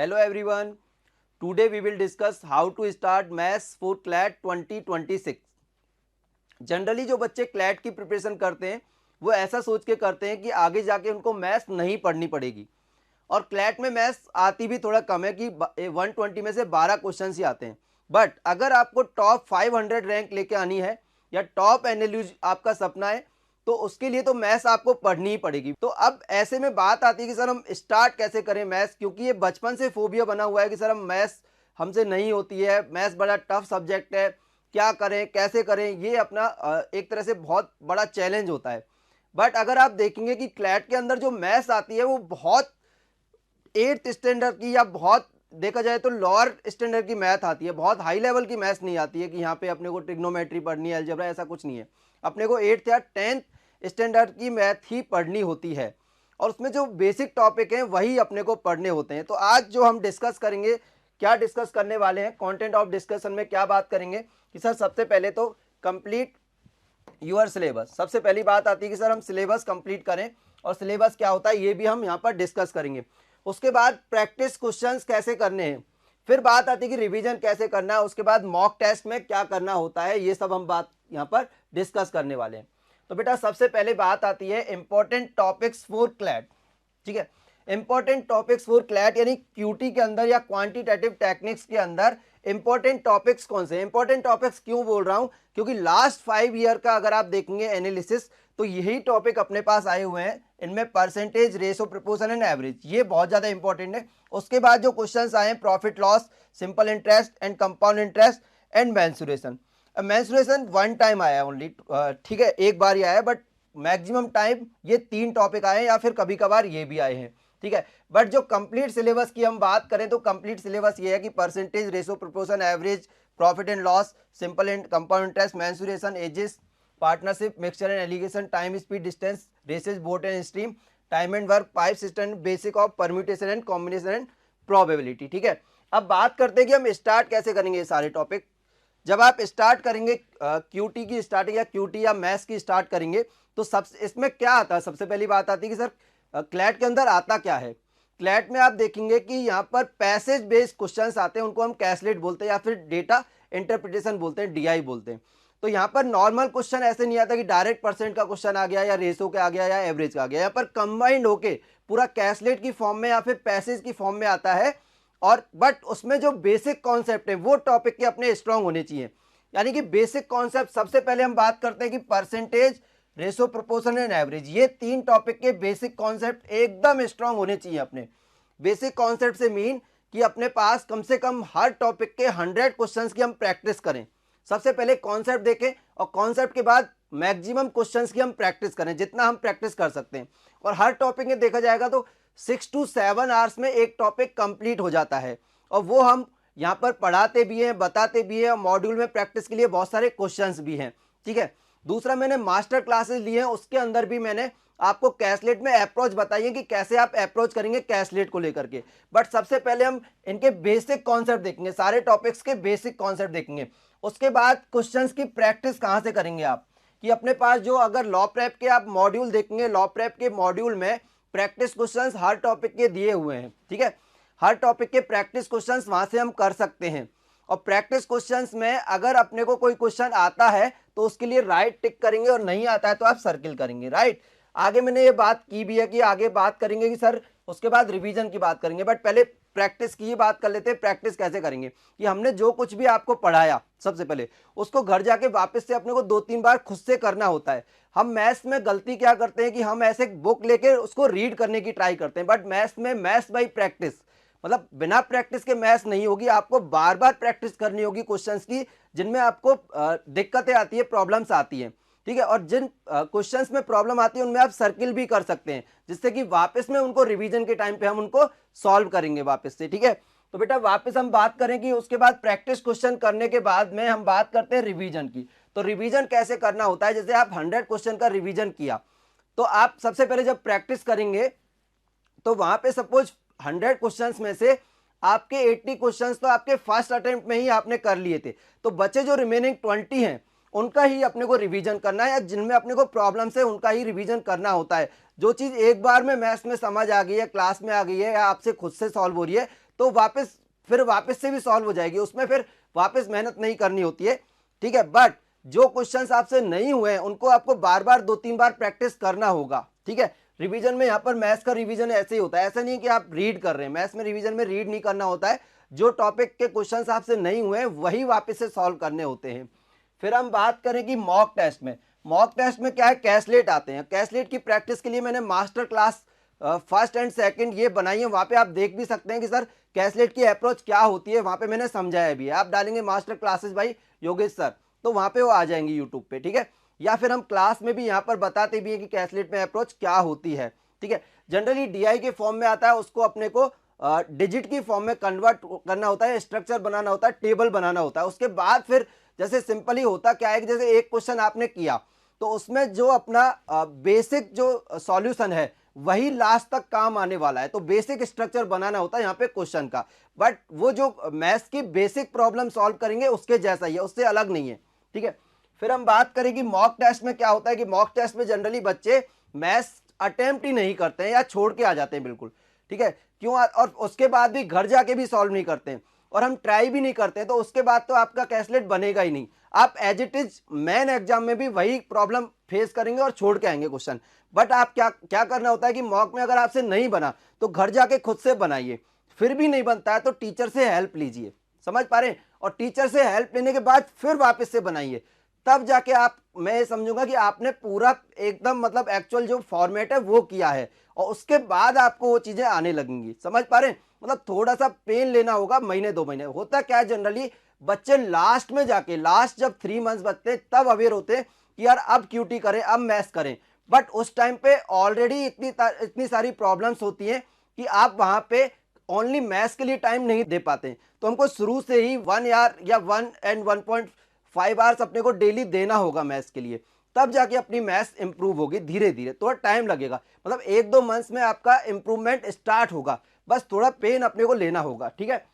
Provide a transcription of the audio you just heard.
Hello everyone. Today we will discuss how to start maths for CLAT 2026. Generally जो बच्चे CLAT की preparation करते हैं वो ऐसा सोच के करते हैं कि आगे जाके उनको मैथ्स नहीं पढ़नी पड़ेगी और क्लैट में मैथ्स आती भी थोड़ा कम है कि 120 में से 12 क्वेश्चन ही आते हैं। बट अगर आपको टॉप 500 रैंक लेके आनी है या टॉप एनालिस्ट आपका सपना है तो उसके लिए तो मैथ्स आपको पढ़नी ही पड़ेगी। तो अब ऐसे में बात आती है कि सर हम स्टार्ट कैसे करें मैथ्स, क्योंकि ये बचपन से फोबिया बना हुआ है कि सर हम मैथ्स हमसे नहीं होती है, मैथ्स बड़ा टफ सब्जेक्ट है, क्या करें कैसे करें, ये अपना एक तरह से बहुत बड़ा चैलेंज होता है। बट अगर आप देखेंगे कि क्लैट के अंदर जो मैथ्स आती है वो बहुत 8th स्टैंडर्ड की या बहुत देखा जाए तो लोअर स्टैंडर्ड की मैथ आती है, बहुत हाई लेवल की मैथ्स नहीं आती है कि यहाँ पे अपने को ट्रिग्नोमेट्री पढ़नी है, अलजेब्रा, ऐसा कुछ नहीं है। अपने को 8th या 10th स्टैंडर्ड की मैथ ही पढ़नी होती है और उसमें जो बेसिक टॉपिक हैं वही अपने को पढ़ने होते हैं। तो आज जो हम डिस्कस करेंगे, क्या डिस्कस करने वाले हैं, कंटेंट ऑफ डिस्कशन में क्या बात करेंगे कि सर सबसे पहले तो कंप्लीट यूर सिलेबस। सबसे पहली बात आती है कि सर हम सिलेबस कंप्लीट करें और सिलेबस क्या होता है ये भी हम यहाँ पर डिस्कस करेंगे। उसके बाद प्रैक्टिस क्वेश्चंस कैसे करने हैं, फिर बात आती है कि रिवीजन कैसे करना है, उसके बाद मॉक टेस्ट में क्या करना होता है, ये सब हम बात यहाँ पर डिस्कस करने वाले हैं। तो बेटा सबसे पहले बात आती है इंपॉर्टेंट टॉपिक्स फॉर क्लैट। ठीक है, इंपॉर्टेंट टॉपिक्स फॉर क्लैट यानी क्यूटी के अंदर या क्वांटिटेटिव टेक्निक्स के अंदर इंपॉर्टेंट टॉपिक्स कौन से। इंपॉर्टेंट टॉपिक्स क्यों बोल रहा हूं, क्योंकि लास्ट 5 ईयर का अगर आप देखेंगे एनालिसिस तो यही टॉपिक अपने पास आए हुए हैं। इनमें percentage, ratio, proportion and average, ये बहुत ज्यादा इंपॉर्टेंट है। उसके बाद जो क्वेश्चंस आए profit loss, simple interest and compound interest and mensuration. Mensuration one time आया ओनली, ठीक है, एक बार ही आया, बट मैक्सिमम टाइम ये 3 टॉपिक आए हैं या फिर कभी कभार ये भी आए हैं। ठीक है, बट जो कंप्लीट सिलेबस की हम बात करें तो कंप्लीट सिलेबस ये है कि percentage, ratio, proportion, average, profit and loss, simple and compound interest, mensuration, ages, partnership, mixture and alligation, time, speed, distance, races, boat and stream, time and work, pipe system, basic of permutation and combination and probability. ठीक है, अब बात करते हैं कि हम start कैसे करेंगे ये सारे टॉपिक। जब आप स्टार्ट करेंगे क्यूटी की स्टार्टिंग या क्यूटी या मैथ्स की स्टार्ट करेंगे तो सब इसमें क्या आता है, सबसे पहली बात आती है कि सर क्लैट के अंदर आता क्या है। क्लैट में आप देखेंगे कि यहाँ पर पैसेज बेस्ड क्वेश्चंस आते हैं, उनको हम कैसलेट बोलते हैं या फिर डेटा इंटरप्रिटेशन बोलते हैं, डीआई बोलते हैं। तो यहाँ पर नॉर्मल क्वेश्चन ऐसे नहीं आता कि डायरेक्ट परसेंट का क्वेश्चन आ गया या रेशो का आ गया या एवरेज का आ गया, यहाँ पर कंबाइंड होके पूरा कैसलेट की फॉर्म में या फिर पैसेज की फॉर्म में आता है। और बट उसमें जो बेसिक कॉन्सेप्ट है वो टॉपिक के अपने स्ट्रांग होने चाहिए। यानी कि बेसिक कॉन्सेप्ट सबसे पहले हम बात करते हैं कि percentage, ratio, proportion and average, ये 3 टॉपिक के बेसिक कॉन्सेप्ट एकदम स्ट्रांग होने चाहिए अपने। बेसिक कॉन्सेप्ट से मीन कि अपने पास कम से कम हर टॉपिक के 100 क्वेश्चंस की हम प्रैक्टिस करें। सबसे पहले कॉन्सेप्ट देखें और कॉन्सेप्ट के बाद मैक्सिमम क्वेश्चंस की हम प्रैक्टिस करें, जितना हम प्रैक्टिस कर सकते हैं। और हर टॉपिक में देखा जाएगा तो 6 to 7 आवर्स में एक टॉपिक कंप्लीट हो जाता है और वो हम यहाँ पर पढ़ाते भी हैं, बताते भी हैं और मॉड्यूल में प्रैक्टिस के लिए बहुत सारे क्वेश्चंस भी हैं। ठीक है, दूसरा मैंने मास्टर क्लासेस लिए हैं, उसके अंदर भी मैंने आपको कैसलेट में अप्रोच बताइए कि कैसे आप अप्रोच करेंगे कैसलेट को लेकर के। बट सबसे पहले हम इनके बेसिक कॉन्सेप्ट देखेंगे, सारे टॉपिक्स के बेसिक कॉन्सेप्ट देखेंगे। उसके बाद क्वेश्चंस की प्रैक्टिस कहाँ से करेंगे आप, कि अपने पास जो अगर लॉ प्रेप के आप मॉड्यूल देखेंगे, लॉ प्रेप के मॉड्यूल में प्रैक्टिस क्वेश्चंस हर टॉपिक के दिए हुए हैं। ठीक है, हर टॉपिक के प्रैक्टिस क्वेश्चंस वहां से हम कर सकते हैं। और प्रैक्टिस क्वेश्चंस में अगर अपने को कोई क्वेश्चन आता है तो उसके लिए राइट टिक करेंगे और नहीं आता है तो आप सर्किल करेंगे, राइट। आगे मैंने ये बात की भी है कि आगे बात करेंगे कि सर उसके बाद रिवीजन की बात करेंगे, बट पहले प्रैक्टिस की ही बात कर लेते हैं। प्रैक्टिस कैसे करेंगे कि हमने जो कुछ भी आपको पढ़ाया सबसे पहले उसको घर जाके वापस से अपने को 2-3 बार खुद से करना होता है। हम मैथ्स में गलती क्या करते हैं कि हम ऐसे बुक लेके उसको रीड करने की ट्राई करते हैं, बट मैथ्स में मैथ्स बाई प्रैक्टिस, मतलब बिना प्रैक्टिस के मैथ्स नहीं होगी। आपको बार बार प्रैक्टिस करनी होगी क्वेश्चंस की जिनमें आपको दिक्कतें आती है, प्रॉब्लम्स आती हैं। ठीक है, और जिन क्वेश्चंस में प्रॉब्लम आती है उनमें आप सर्किल भी कर सकते हैं, जिससे कि वापस में उनको रिवीजन के टाइम पे हम उनको सॉल्व करेंगे वापस से। ठीक है, तो बेटा वापस हम बात करें कि उसके बाद प्रैक्टिस क्वेश्चन करने के बाद में हम बात करते हैं रिवीजन की। तो रिवीजन कैसे करना होता है, जैसे आप 100 क्वेश्चन का रिवीजन किया तो आप सबसे पहले जब प्रैक्टिस करेंगे तो वहां पे सपोज 100 क्वेश्चंस में से आपके 80 क्वेश्चंस तो आपके फर्स्ट अटेम्प्ट में ही आपने कर लिए थे, तो बचे जो रिमेनिंग 20 हैं उनका ही अपने को रिवीजन करना है, या जिनमें अपने को प्रॉब्लम्स है उनका ही रिवीजन करना होता है। जो चीज़ एक बार में मैथ्स में समझ आ गई है, क्लास में आ गई है या आपसे खुद से सॉल्व हो रही है, तो फिर वापस से भी सॉल्व हो जाएगी, उसमें फिर वापस मेहनत नहीं करनी होती है, ठीक है। बट जो क्वेश्चंस आपसे नहीं हुए हैं उनको आपको बार बार 2-3 बार प्रैक्टिस करना होगा, ठीक है। रिवीजन में यहाँ पर मैथ्स का रिवीजन ऐसे ही होता है, ऐसा नहीं है कि आप रीड कर रहे हैं, मैथ्स में रिवीजन में रीड नहीं करना होता है, जो टॉपिक के क्वेश्चंस आपसे नहीं हुए हैं वही वापस से सॉल्व करने होते हैं। फिर हम बात करें कि मॉक टेस्ट में, मॉक टेस्ट में क्या है, कैसलेट आते हैं। कैसलेट की प्रैक्टिस के लिए मैंने master class first and second ये बनाई है, वहाँ पे आप देख भी सकते हैं कि सर कैसलेट की अप्रोच क्या होती है, वहाँ पे मैंने समझाया भी है। आप डालेंगे master classes bye Yogesh sir तो वहाँ पे वो आ जाएंगी यूट्यूब पे, ठीक है। या फिर हम क्लास में भी यहाँ पर बताते भी हैं कि कैसलेट में अप्रोच क्या होती है, ठीक है। जनरली डीआई के फॉर्म में आता है, उसको अपने को डिजिट की फॉर्म में कन्वर्ट करना होता है, स्ट्रक्चर बनाना होता है, टेबल बनाना होता है। उसके बाद फिर जैसे सिंपली होता क्या है कि जैसे एक क्वेश्चन आपने किया तो उसमें जो अपना बेसिक जो सॉल्यूशन है वही लास्ट तक काम आने वाला है, तो बेसिक स्ट्रक्चर बनाना होता है यहाँ पे क्वेश्चन का। बट वो जो मैथ्स की बेसिक प्रॉब्लम सॉल्व करेंगे उसके जैसा ही है, उससे अलग नहीं है, ठीक है। फिर हम बात करेंगे मॉक टेस्ट में क्या होता है कि मॉक टेस्ट में जनरली बच्चे मैथ्स अटेम्प्ट ही नहीं करते हैं या छोड़ के आ जाते हैं बिल्कुल, ठीक है। क्यों? और उसके बाद भी घर जाके भी सॉल्व नहीं करते हैं और हम ट्राई भी नहीं करते हैं, तो उसके बाद तो आपका कैसलेट बनेगा ही नहीं। आप as it is main exam में भी वही प्रॉब्लम फेस करेंगे और छोड़ के आएंगे क्वेश्चन। बट आप क्या क्या करना होता है कि मॉक में अगर आपसे नहीं बना तो घर जाके खुद से बनाइए, फिर भी नहीं बनता है तो टीचर से हेल्प लीजिए, समझ पा रहे हैं, और टीचर से हेल्प लेने के बाद फिर वापस से बनाइए, तब जाके आप, मैं ये समझूंगा कि आपने पूरा एकदम मतलब एक्चुअल जो फॉर्मेट है वो किया है, और उसके बाद आपको वो चीजें आने लगेंगी, समझ पा रहे हैं। मतलब थोड़ा सा पेन लेना होगा, महीने 2 महीने। होता क्या है जनरली बच्चे लास्ट में जाके, लास्ट जब 3 मंथ्स बचते हैं तब अवेयर होते हैं कि यार अब क्यूटी करें, अब मैथ्स करें। बट उस टाइम पे ऑलरेडी इतनी सारी प्रॉब्लम्स होती हैं कि आप वहां पे ओनली मैथ्स के लिए टाइम नहीं दे पाते। तो हमको शुरू से ही 1 आवर या 1 and 1.5 आवर्स अपने को डेली देना होगा मैथ्स के लिए, तब जाके अपनी मैथ्स इंप्रूव होगी। धीरे धीरे थोड़ा टाइम लगेगा, मतलब 1-2 मंथ्स में आपका इंप्रूवमेंट स्टार्ट होगा, बस थोड़ा पेन अपने को लेना होगा, ठीक है।